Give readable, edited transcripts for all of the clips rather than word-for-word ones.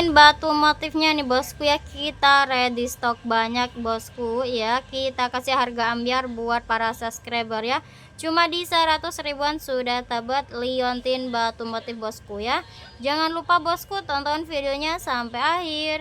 liontin batu motifnya nih bosku ya, kita ready stock banyak bosku ya. Kita kasih harga ambiar buat para subscriber ya, cuma di 100 ribuan sudah tebet liontin batu motif bosku ya. Jangan lupa bosku tonton videonya sampai akhir.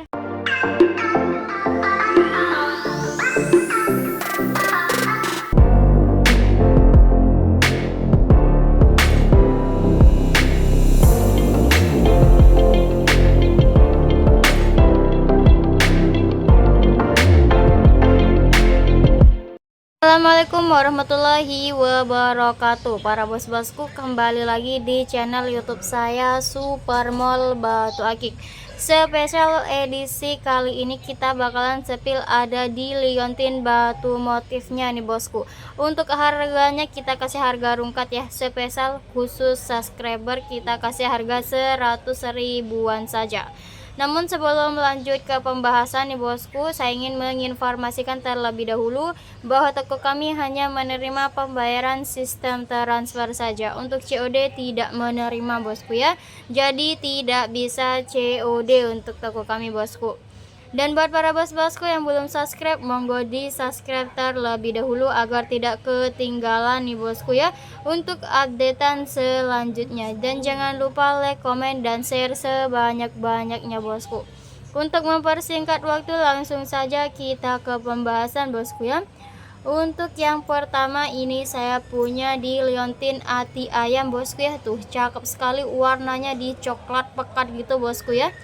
Assalamualaikum warahmatullahi wabarakatuh. Para bos-bosku, kembali lagi di channel YouTube saya Supermall Batu Akik. Spesial edisi kali ini kita bakalan sepil ada di liontin batu motifnya nih bosku. Untuk harganya kita kasih harga rungkat ya, spesial khusus subscriber kita kasih harga 100 ribuan saja. Namun sebelum lanjut ke pembahasan nih bosku, saya ingin menginformasikan terlebih dahulu bahwa toko kami hanya menerima pembayaran sistem transfer saja. Untuk COD tidak menerima bosku ya. Jadi tidak bisa COD untuk toko kami bosku. Dan buat para bos-bosku yang belum subscribe, monggo di subscribe terlebih dahulu agar tidak ketinggalan nih bosku ya untuk updatean selanjutnya. Dan jangan lupa like, komen, dan share sebanyak-banyaknya bosku. Untuk mempersingkat waktu, langsung saja kita ke pembahasan bosku ya. Untuk yang pertama ini saya punya di liontin ati ayam bosku ya. Tuh cakep sekali, warnanya di coklat pekat gitu bosku ya.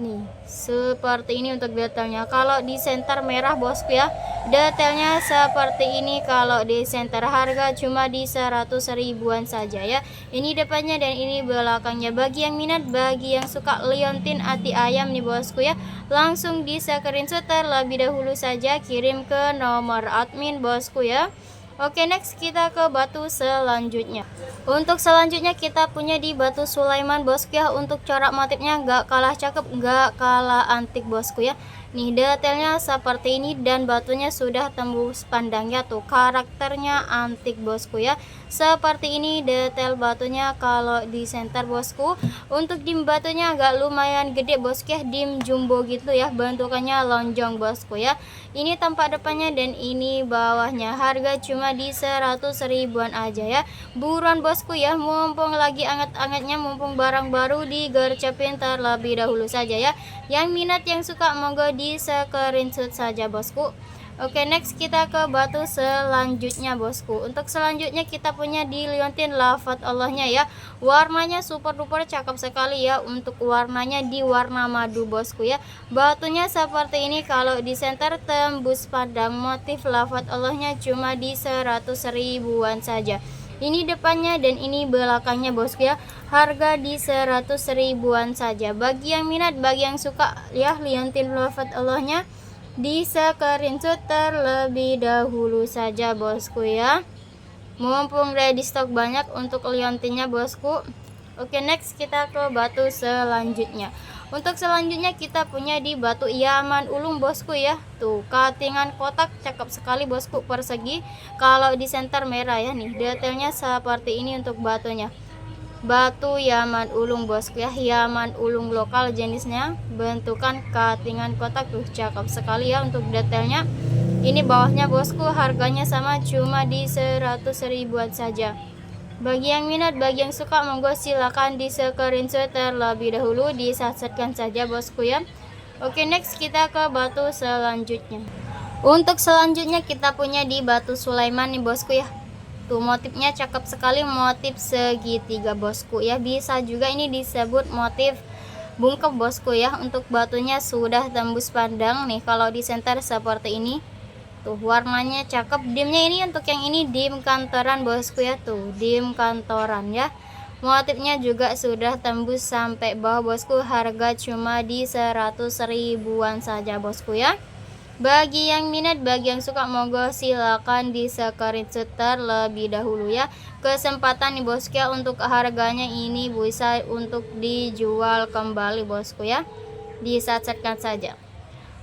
Nih seperti ini untuk detailnya. Kalau di center merah bosku ya, detailnya seperti ini. Kalau di center harga cuma di 100 ribuan saja ya. Ini depannya dan ini belakangnya. Bagi yang minat, bagi yang suka liontin ati ayam nih bosku ya, langsung di screenshot terlebih dahulu saja, kirim ke nomor admin bosku ya. Oke, next kita ke batu selanjutnya. Untuk selanjutnya kita punya di batu Sulaiman bosku ya. Untuk corak motifnya gak kalah cakep, gak kalah antik bosku ya. Nih detailnya seperti ini dan batunya sudah tembus pandangnya tuh, karakternya antik bosku ya. Seperti ini detail batunya kalau di center bosku. Untuk dim batunya agak lumayan gede bosku ya, dim jumbo gitu ya, bentukannya lonjong bosku ya. Ini tampak depannya dan ini bawahnya. Harga cuma di 100 ribuan aja ya. Buruan bosku ya, mumpung lagi anget-angetnya, mumpung barang baru digercepin terlebih dahulu saja ya. Yang minat yang suka monggo di screenshot saja bosku. Oke, next kita ke batu selanjutnya bosku. Untuk selanjutnya kita punya di liontin lafat Allahnya ya. Warnanya super duper cakep sekali ya. Untuk warnanya di warna madu bosku ya. Batunya seperti ini. Kalau di center tembus pandang, motif lafat Allahnya cuma di 100 ribuan saja. Ini depannya dan ini belakangnya bosku ya. Harga di 100 ribuan saja. Bagi yang minat, bagi yang suka ya liontin lafat Allahnya, di screenshot terlebih dahulu saja bosku ya. Mumpung ready stock banyak untuk liontinnya bosku. Oke, next kita ke batu selanjutnya. Untuk selanjutnya kita punya di batu Yaman Ulung bosku ya. Tuh cuttingan kotak cakep sekali bosku, persegi. Kalau di center merah ya, nih detailnya seperti ini untuk batunya. Batu Yaman Ulung bosku ya, Yaman Ulung lokal jenisnya, bentukan cuttingan kotak tuh cakep sekali ya untuk detailnya. Ini bawahnya bosku, harganya sama cuma di 100 ribuan saja. Bagi yang minat, bagi yang suka monggo silakan di screenshot terlebih dahulu, disatsetkan saja bosku ya. Oke, next kita ke batu selanjutnya. Untuk selanjutnya kita punya di batu Sulaiman nih bosku ya. Tuh motifnya cakep sekali, motif segitiga bosku ya. Bisa juga ini disebut motif bungkep bosku ya. Untuk batunya sudah tembus pandang nih. Kalau di center seperti ini. Tuh warnanya cakep. Dimnya ini untuk yang ini dim kantoran bosku ya. Tuh dim kantoran ya. Motifnya juga sudah tembus sampai bawah bosku. Harga cuma di 100 ribuan saja bosku ya. Bagi yang minat, bagi yang suka monggo silakan di screenshot terlebih dahulu ya. Kesempatan nih bosku ya, untuk harganya ini bisa untuk dijual kembali bosku ya. Disatsetkan saja.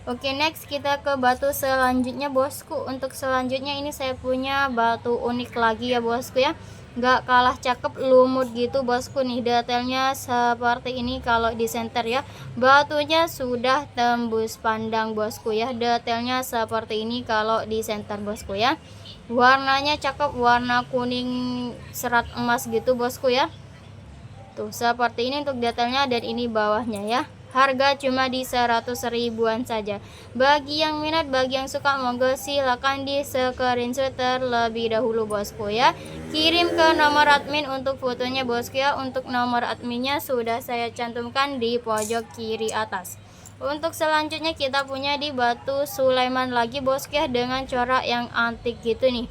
Oke, next kita ke batu selanjutnya bosku. Untuk selanjutnya ini saya punya batu unik lagi ya bosku ya. nggak kalah cakep, lumut gitu bosku nih. Detailnya seperti ini kalau di center ya. Batunya sudah tembus pandang bosku ya. Detailnya seperti ini kalau di center bosku ya. Warnanya cakep, warna kuning serat emas gitu bosku ya. Tuh seperti ini untuk detailnya, dan ini bawahnya ya. Harga cuma di 100 ribuan saja. Bagi yang minat, bagi yang suka, monggo silakan di screenshot terlebih dahulu bosku ya. Kirim ke nomor admin untuk fotonya bosku ya. Untuk nomor adminnya sudah saya cantumkan di pojok kiri atas. Untuk selanjutnya kita punya di batu Sulaiman lagi bosku ya, dengan corak yang antik gitu nih.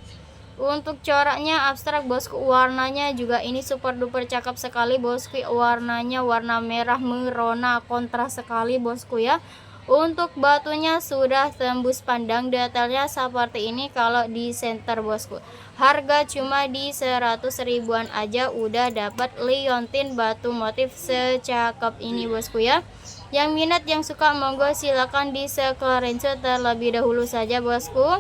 Untuk coraknya abstrak bosku, warnanya juga ini super duper cakep sekali bosku. Warnanya warna merah merona, kontras sekali bosku ya. Untuk batunya sudah tembus pandang, detailnya seperti ini kalau di center bosku. Harga cuma di 100 ribuan aja udah dapat liontin batu motif secakep ini bosku ya. Yang minat, yang suka, monggo silakan di screenshot terlebih dahulu saja bosku.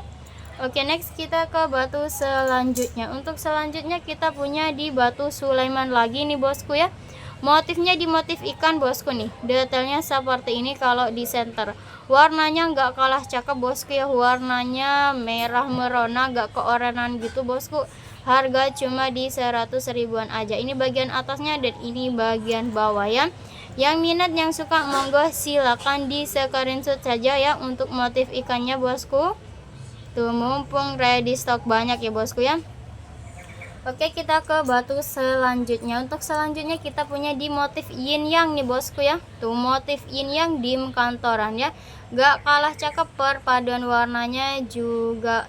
Oke, next kita ke batu selanjutnya. Untuk selanjutnya kita punya di batu Sulaiman lagi nih bosku ya. Motifnya di motif ikan bosku nih. Detailnya seperti ini kalau di center. Warnanya nggak kalah cakep bosku ya. Warnanya merah merona, nggak keorenan gitu bosku. Harga cuma di 100 ribuan aja. Ini bagian atasnya dan ini bagian bawah ya. Yang minat, yang suka, monggo silakan di screenshot saja ya untuk motif ikannya bosku. Tuh, mumpung ready stok banyak ya bosku ya. Oke, kita ke batu selanjutnya. Untuk selanjutnya kita punya di motif yin yang nih bosku ya. Tuh, motif yin yang di kantoran ya. Gak kalah cakep, perpaduan warnanya juga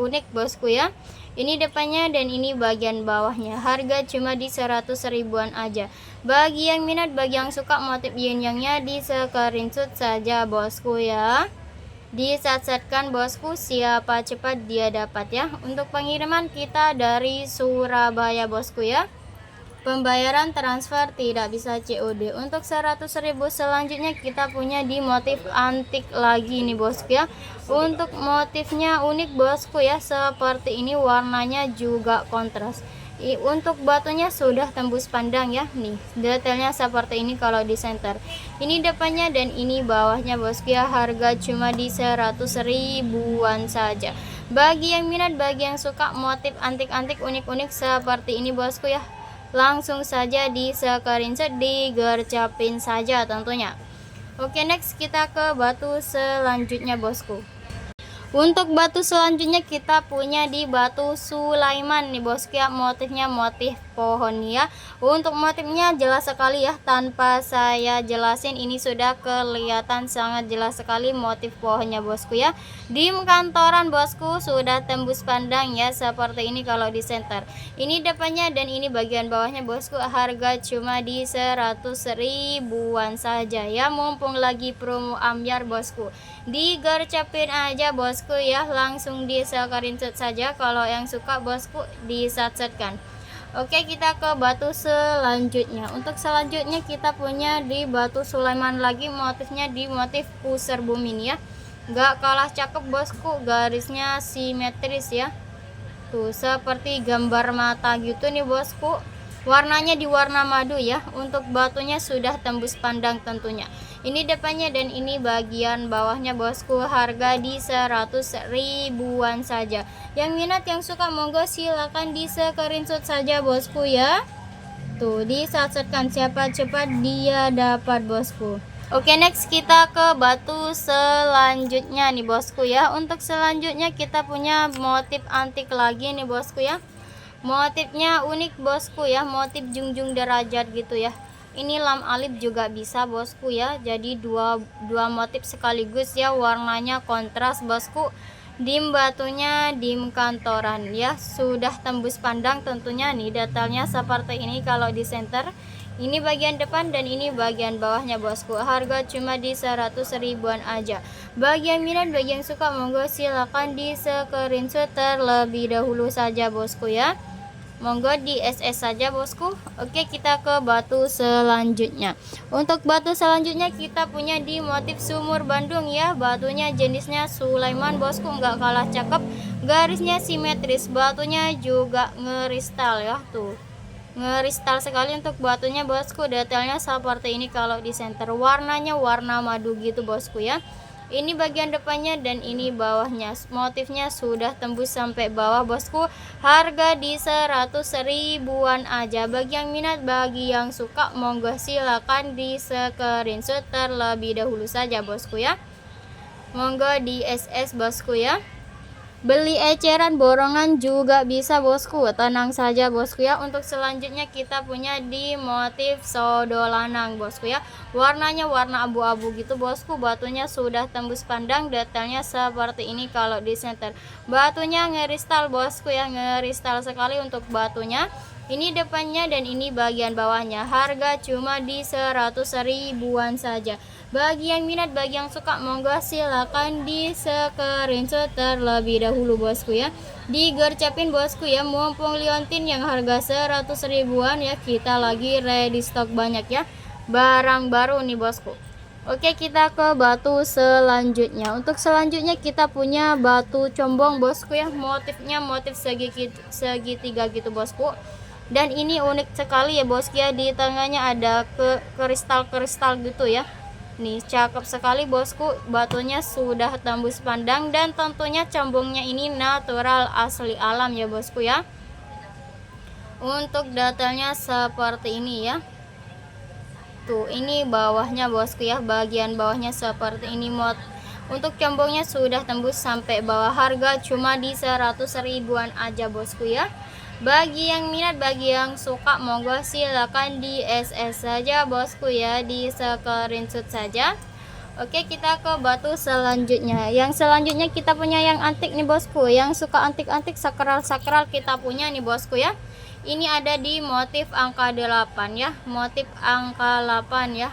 unik bosku ya. Ini depannya dan ini bagian bawahnya. Harga cuma di 100 ribuan aja. Bagi yang minat, bagi yang suka motif yin yangnya, di screenshot saja bosku ya. Disat-satkan bosku, siapa cepat dia dapat ya. Untuk pengiriman kita dari Surabaya bosku ya. Pembayaran transfer, tidak bisa COD. Untuk 100 ribu selanjutnya kita punya di motif antik lagi nih bosku ya. Untuk motifnya unik bosku ya, seperti ini, warnanya juga kontras. Untuk batunya sudah tembus pandang ya. Nih, detailnya seperti ini kalau di center. Ini depannya dan ini bawahnya bosku ya. Harga cuma di 100 ribuan saja. Bagi yang minat, bagi yang suka motif antik-antik unik-unik seperti ini bosku ya, langsung saja di screenshot, digercapin saja tentunya. Oke, next kita ke batu selanjutnya bosku. Untuk batu selanjutnya kita punya di batu Sulaiman nih bosku ya. Motifnya motif pohon ya. Untuk motifnya jelas sekali ya, tanpa saya jelasin ini sudah kelihatan sangat jelas sekali motif pohonnya bosku ya. Di kantoran bosku sudah tembus pandang ya, seperti ini kalau di center. Ini depannya dan ini bagian bawahnya bosku. Harga cuma di 100 ribuan saja ya, mumpung lagi promo ambyar bosku. Digercapin aja bosku ya, langsung di screenshot saja kalau yang suka bosku, disat-satkan. Oke, kita ke batu selanjutnya. Untuk selanjutnya kita punya di batu Sulaiman lagi, motifnya di motif pusar bumi nih ya. Gak kalah cakep bosku, garisnya simetris ya. Tuh, seperti gambar mata gitu nih bosku. Warnanya di warna madu ya. Untuk batunya sudah tembus pandang tentunya. Ini depannya dan ini bagian bawahnya bosku. Harga di 100 ribuan saja. Yang minat, yang suka, monggo silakan di screenshot saja bosku ya. Tuh, disat-satkan, siapa cepat dia dapat bosku. Oke, next kita ke batu selanjutnya nih bosku ya. Untuk selanjutnya kita punya motif antik lagi nih bosku ya. Motifnya unik bosku ya, motif junjung derajat gitu ya. Ini lam alif juga bisa bosku ya. Jadi dua motif sekaligus ya, warnanya kontras bosku. Dim batunya dim kantoran ya, sudah tembus pandang tentunya. Nih detailnya seperti ini kalau di center. Ini bagian depan dan ini bagian bawahnya bosku. Harga cuma di 100 ribuan aja. Bagi yang minat, bagi yang suka, monggo silakan di screenshot terlebih dahulu saja bosku ya. monggo di SS saja bosku. Oke, kita ke batu selanjutnya. Untuk batu selanjutnya kita punya di motif sumur Bandung ya. Batunya jenisnya Sulaiman bosku, nggak kalah cakep, garisnya simetris, batunya juga ngeristal ya, tuh ngeristal sekali untuk batunya bosku. Detailnya seperti ini kalau di center, warnanya warna madu gitu bosku ya. Ini bagian depannya dan ini bawahnya, motifnya sudah tembus sampai bawah bosku. Harga di 100 ribuan aja. Bagi yang minat, bagi yang suka, monggo silakan di screenshot terlebih dahulu saja bosku ya. Monggo di SS bosku ya. Beli eceran borongan juga bisa bosku, tenang saja bosku ya. Untuk selanjutnya kita punya di motif sodolanang bosku ya. Warnanya warna abu-abu gitu bosku, batunya sudah tembus pandang, detailnya seperti ini kalau di center. Batunya ngeristal bosku ya, ngeristal sekali untuk batunya. Ini depannya dan ini bagian bawahnya. Harga cuma di 100 ribuan saja. Bagi yang minat, bagi yang suka, monggo silakan di screenshot terlebih dahulu bosku ya. Digercapin bosku ya, mumpung liontin yang harga 100 ribuan ya, kita lagi ready stock banyak ya. Barang baru nih bosku. Oke, kita ke batu selanjutnya. Untuk selanjutnya kita punya batu combong bosku ya. Motifnya motif segitiga gitu bosku. Dan ini unik sekali ya bosku ya, di tengahnya ada kristal-kristal gitu ya. Nih, cakep sekali bosku, batunya sudah tembus pandang dan tentunya combongnya ini natural asli alam ya bosku ya. Untuk detailnya seperti ini ya. Tuh, ini bawahnya bosku ya, bagian bawahnya seperti ini mod. Untuk combongnya sudah tembus sampai bawah, harga cuma di 100 ribuan aja bosku ya. Bagi yang minat, bagi yang suka, monggo silakan di SS saja bosku ya, di screenshot saja. Oke, kita ke batu selanjutnya. Yang selanjutnya kita punya yang antik nih bosku. Yang suka antik-antik, sakral-sakral, kita punya nih bosku ya. Ini ada di motif angka 8 ya, motif angka 8 ya.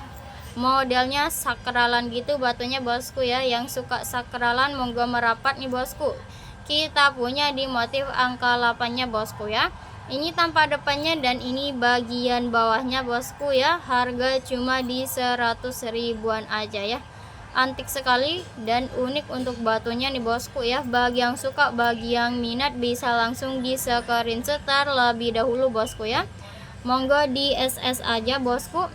Modelnya sakralan gitu batunya bosku ya. Yang suka sakralan monggo merapat nih bosku. Kita punya di motif angka 8 nya bosku ya. Ini tampak depannya dan ini bagian bawahnya bosku ya. Harga cuma di 100 ribuan aja ya. Antik sekali dan unik untuk batunya nih bosku ya. Bagi yang suka, bagi yang minat, bisa langsung di screenshot terlebih dahulu bosku ya. Monggo di SS aja bosku.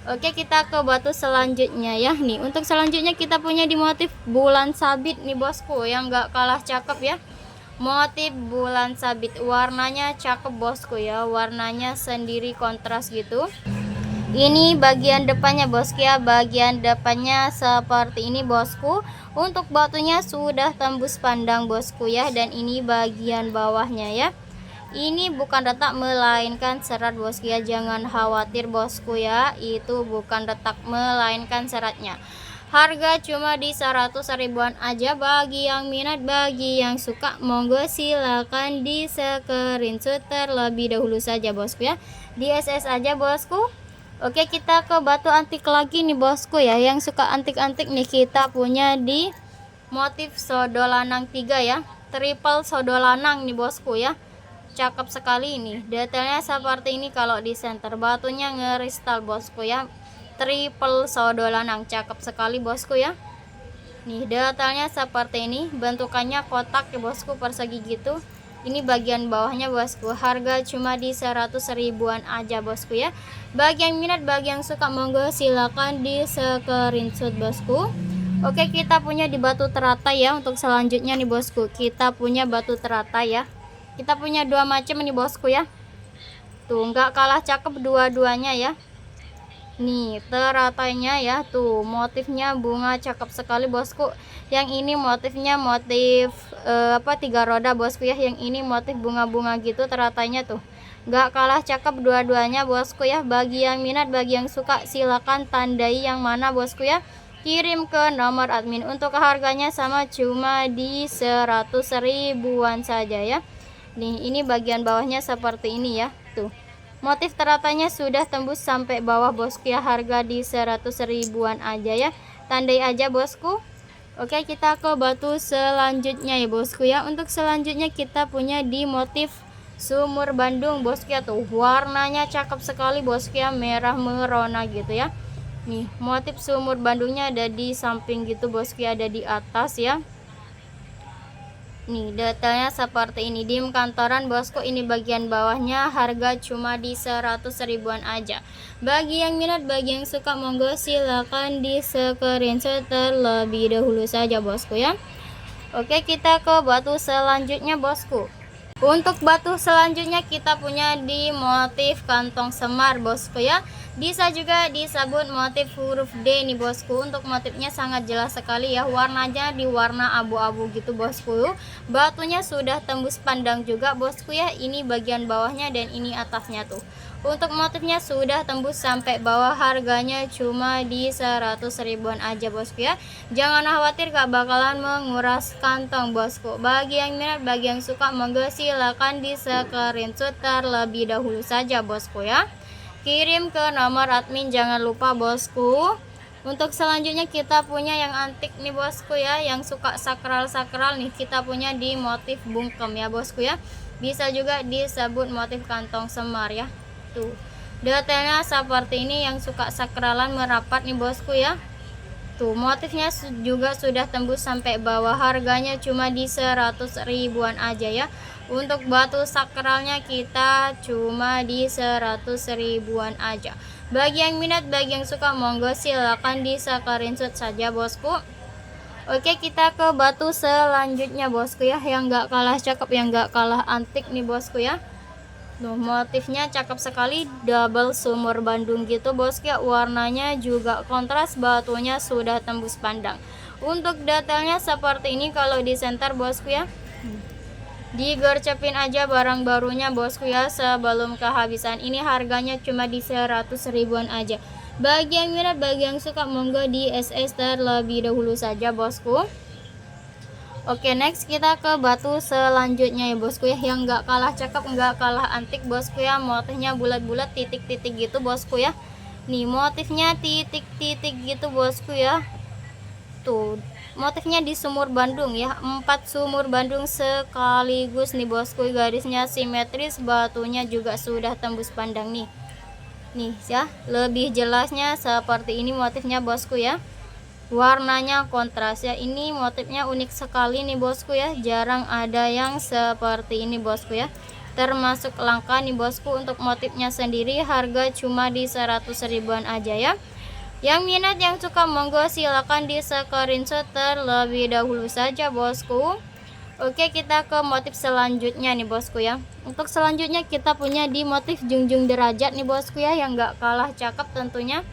Oke, kita ke batu selanjutnya ya. Nih, untuk selanjutnya kita punya di motif bulan sabit nih bosku, yang gak kalah cakep ya. Motif bulan sabit, warnanya cakep bosku ya, warnanya sendiri kontras gitu. Ini bagian depannya bosku ya, bagian depannya seperti ini bosku. Untuk batunya sudah tembus pandang bosku ya, dan ini bagian bawahnya ya. Ini bukan retak melainkan serat bosku ya, jangan khawatir bosku ya, itu bukan retak melainkan seratnya. Harga cuma di 100 ribuan aja. Bagi yang minat, bagi yang suka, monggo silakan di screenshot terlebih dahulu saja bosku ya, di SS aja bosku. Oke, kita ke batu antik lagi nih bosku ya. Yang suka antik-antik nih, kita punya di motif sodolanang 3 ya, triple sodolanang nih bosku ya. Cakep sekali ini, detailnya seperti ini kalau di center, batunya ngeristal bosku ya. Triple sodolanang, cakep sekali bosku ya. Nih, detailnya seperti ini, bentukannya kotak ya bosku, persegi gitu. Ini bagian bawahnya bosku. Harga cuma di 100 ribuan aja bosku ya. Bagi yang minat, bagi yang suka, monggo silakan di screenshot bosku. Oke, kita punya di batu teratai ya. Untuk selanjutnya nih bosku, kita punya batu teratai ya. Kita punya dua macam nih bosku ya. Tuh, nggak kalah cakep dua-duanya ya. Nih, teratainya ya, tuh motifnya bunga, cakep sekali bosku. Yang ini motifnya motif 3 roda bosku ya. Yang ini motif bunga-bunga gitu teratainya tuh. Nggak kalah cakep dua-duanya bosku ya. Bagi yang minat, bagi yang suka, silakan tandai yang mana bosku ya. Kirim ke nomor admin. Untuk harganya sama, cuma di 100 ribuan saja ya. Nih, ini bagian bawahnya seperti ini ya. Tuh, motif teratanya sudah tembus sampai bawah bosku ya. Harga di 100 ribuan aja ya. Tandai aja bosku. Oke, kita ke batu selanjutnya ya bosku ya. Untuk selanjutnya kita punya di motif sumur Bandung bosku ya. Tuh warnanya cakep sekali bosku ya, merah merona gitu ya. Nih motif sumur Bandungnya ada di samping gitu bosku ya, ada di atas ya. Nih detailnya seperti ini di kantoran bosku. Ini bagian bawahnya harga cuma di 100 ribuan aja. Bagi yang minat, bagi yang suka, monggo silakan di screenshot terlebih dahulu saja bosku ya. Oke, kita ke batu selanjutnya bosku. Untuk batu selanjutnya kita punya di motif kantong semar bosku ya. Bisa juga disebut motif huruf D nih bosku. Untuk motifnya sangat jelas sekali ya, warnanya di warna abu-abu gitu bosku. Batunya sudah tembus pandang juga bosku ya. Ini bagian bawahnya dan ini atasnya tuh. Untuk motifnya sudah tembus sampai bawah, harganya cuma di 100 ribuan aja bosku ya. Jangan khawatir, gak bakalan menguras kantong bosku. Bagi yang minat, bagi yang suka, monggo silakan di screenshot terlebih dahulu saja bosku ya. Kirim ke nomor admin jangan lupa bosku. Untuk selanjutnya kita punya yang antik nih bosku ya, yang suka sakral-sakral nih, kita punya di motif bungkem ya bosku ya. Bisa juga disebut motif kantong semar ya. Tuh detailnya seperti ini, yang suka sakralan merapat nih bosku ya. Tuh motifnya juga sudah tembus sampai bawah, harganya cuma di 100 ribuan aja ya. Untuk batu sakralnya kita cuma di 100 ribuan aja. Bagi yang minat, bagi yang suka, monggo silakan di screenshot saja bosku. Oke, kita ke batu selanjutnya bosku ya, yang gak kalah cakep, yang gak kalah antik nih bosku ya. Tuh motifnya cakep sekali, double sumur Bandung gitu bosku ya. Warnanya juga kontras, batunya sudah tembus pandang. Untuk detailnya seperti ini kalau di center bosku ya. Digercepin aja barang barunya bosku ya sebelum kehabisan. Ini harganya cuma di 100 ribuan aja. Bagi yang minat, bagi yang suka, monggo di SS terlebih dahulu saja bosku. Oke, next kita ke batu selanjutnya ya bosku ya, yang gak kalah cakep, gak kalah antik bosku ya. Motifnya bulat-bulat, titik-titik gitu bosku ya. Nih motifnya titik-titik gitu bosku ya. Tuh motifnya di sumur Bandung ya, 4 sumur Bandung sekaligus nih bosku. Garisnya simetris, batunya juga sudah tembus pandang nih ya. Lebih jelasnya seperti ini motifnya bosku ya. Warnanya kontras ya. Ini motifnya unik sekali nih bosku ya, jarang ada yang seperti ini bosku ya, termasuk langka nih bosku. Untuk motifnya sendiri harga cuma di 100 ribuan aja ya. Yang minat, yang suka, monggo silakan di screenshot terlebih dahulu saja bosku. Oke, kita ke motif selanjutnya nih bosku ya. Untuk selanjutnya kita punya di motif junjung derajat nih bosku ya, yang gak kalah cakep tentunya.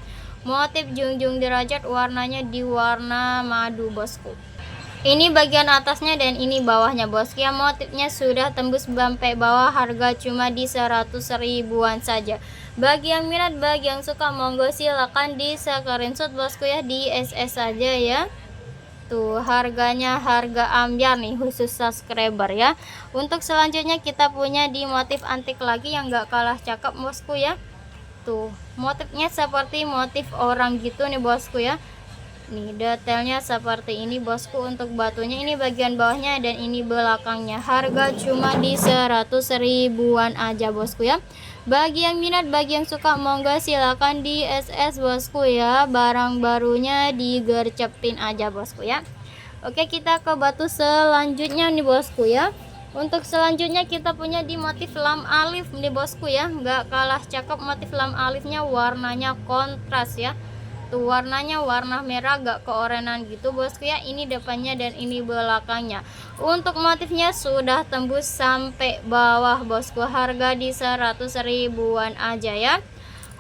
Motif junjung derajat warnanya di warna madu bosku. Ini bagian atasnya dan ini bawahnya bosku ya. Motifnya sudah tembus sampai bawah, harga cuma di 100 ribuan saja. Bagi yang minat, bagi yang suka, monggo silakan di screenshot bosku ya, di SS saja ya. Tuh harganya harga ambiar nih, khusus subscriber ya. Untuk selanjutnya kita punya di motif antik lagi yang gak kalah cakep bosku ya. Tuh motifnya seperti motif orang gitu nih bosku ya. Nih detailnya seperti ini bosku. Untuk batunya ini bagian bawahnya dan ini belakangnya. Harga cuma di 100 ribuan aja bosku ya. Bagi yang minat, bagi yang suka, monggo silakan di SS bosku ya. Barang barunya digercepin aja bosku ya. Oke, kita ke batu selanjutnya nih bosku ya. Untuk selanjutnya kita punya di motif lam alif nih bosku ya. Nggak kalah cakep motif lam alifnya, warnanya kontras ya. Tuh warnanya warna merah gak keorenan gitu bosku ya. Ini depannya dan ini belakangnya. Untuk motifnya sudah tembus sampai bawah bosku, harga di 100 ribuan aja ya.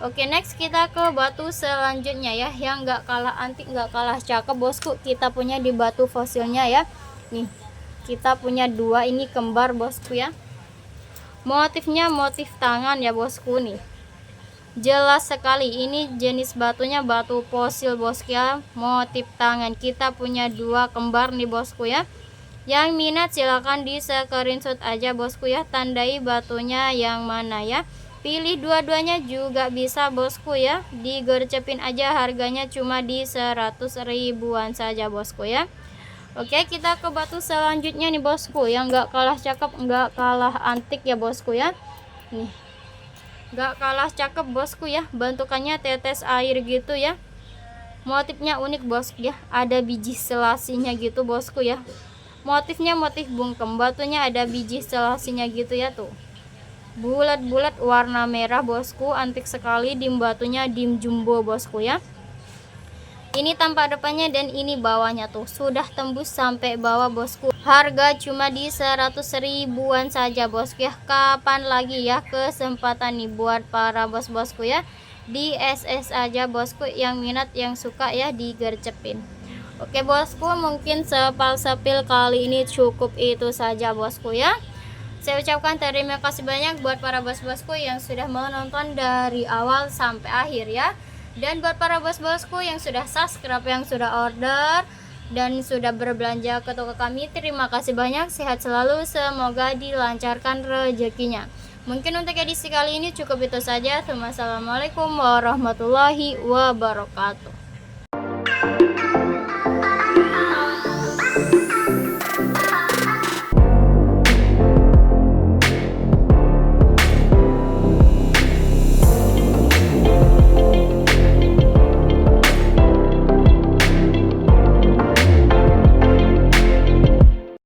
Oke, next kita ke batu selanjutnya ya, yang gak kalah antik, gak kalah cakep bosku. Kita punya di batu fosilnya ya. Nih kita punya dua, ini kembar bosku ya. Motifnya motif tangan ya bosku nih. Jelas sekali, ini jenis batunya batu fosil bosku ya, motif tangan. Kita punya dua kembar nih bosku ya. Yang minat silahkan di screenshot aja bosku ya, tandai batunya yang mana ya. Pilih dua-duanya juga bisa bosku ya. Digercepin aja, harganya cuma di 100 ribuan saja bosku ya. Oke, kita ke batu selanjutnya nih bosku, yang nggak kalah cakep, nggak kalah antik ya bosku ya. Nih, nggak kalah cakep bosku ya, bentukannya tetes air gitu ya. Motifnya unik bosku ya, ada biji selasinya gitu bosku ya. Motifnya motif bungkem, batunya ada biji selasinya gitu ya tuh. Bulat-bulat warna merah bosku, antik sekali. Dim batunya dim jumbo bosku ya. Ini tampak depannya dan ini bawahnya tuh, sudah tembus sampai bawah bosku. Harga cuma di 100 ribuan saja bosku ya. Kapan lagi ya kesempatan nih buat para bos-bosku ya. Di SS aja bosku, yang minat yang suka ya digercepin. Oke bosku, mungkin sepal-sepil kali ini cukup itu saja bosku ya. Saya ucapkan terima kasih banyak buat para bos-bosku yang sudah menonton dari awal sampai akhir ya. Dan buat para bos-bosku yang sudah subscribe, yang sudah order, dan sudah berbelanja ke toko kami, terima kasih banyak. Sehat selalu, semoga dilancarkan rezekinya. Mungkin untuk edisi kali ini cukup itu saja. Wassalamualaikum warahmatullahi wabarakatuh.